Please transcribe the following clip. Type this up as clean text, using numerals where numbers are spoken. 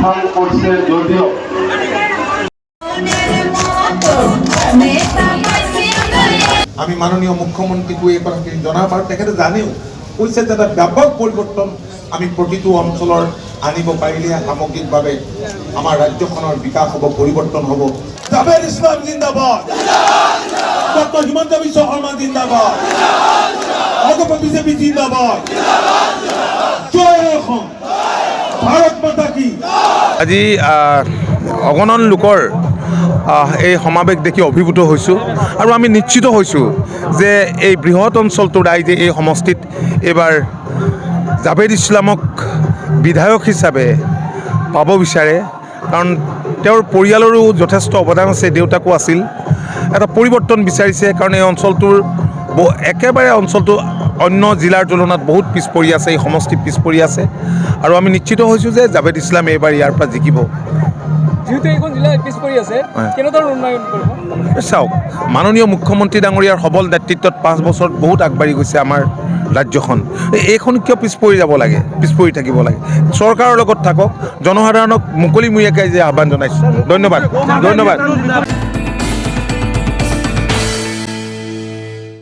অবস্থান কৰছে যদিও আমি মাননীয় মুখ্যমন্ত্ৰীকো এই কথাখিনি জনাম আৰু তেখেতে জানেও কৈছে যে এটা ব্যাপক পৰিৱৰ্তন আমি প্ৰতিটো অঞ্চলৰ আনিব পাৰিলে সামগ্ৰিকভাৱে আমাৰ ৰাজ্যখনৰ বিকাশ হ'ব, পৰিৱৰ্তন হ'ব। জাভেদ ইছলাম জিন্দাবাদ, ডক্টৰ হিমন্ত বিশ্ব শৰ্মা জিন্দাবাদ, অগপ বিজেপি জিন্দাবাদ, জয় অসম, ভাৰত মাতা কি। আজি অগণন লোকৰ এই সমাৱেশ দেখি অভিভূত হৈছোঁ আৰু আমি নিশ্চিত হৈছোঁ যে এই বৃহৎ অঞ্চলটোৰ ৰাইজে এই সমষ্টিত এইবাৰ জাভেদ ইছলামক বিধায়ক হিচাপে পাব বিচাৰে, কাৰণ তেওঁৰ পৰিয়ালৰো যথেষ্ট অৱদান আছে, দেউতাকো আছিল। এটা পৰিৱৰ্তন বিচাৰিছে, কাৰণ এই অঞ্চলটোৰ একেবাৰে অঞ্চলটো অন্য জিলাৰ তুলনাত বহুত পিছ পৰি আছে, এই সমষ্টি পিছ পৰি আছে আৰু আমি নিশ্চিত হৈছোঁ যে জাভেদ ইছলাম এইবাৰ ইয়াৰ পৰা জিকিব। যেহেতু এইখন জিলা পিছ পৰি আছে, কেনেধৰণৰ উন্নয়ন কৰিব? চাওক, মাননীয় মুখ্যমন্ত্ৰী ডাঙৰীয়াৰ সবল নেতৃত্বত 5 বছৰত বহুত আগবাঢ়ি গৈছে আমাৰ ৰাজ্যখন। এইখন কিয় পিছ পৰি যাব লাগে, পিছ পৰি থাকিব লাগে? চৰকাৰৰ লগত থাকক, জনসাধাৰণক মুকলিমূৰীয়াকৈ যে আহ্বান জনাইছোঁ। ধন্যবাদ।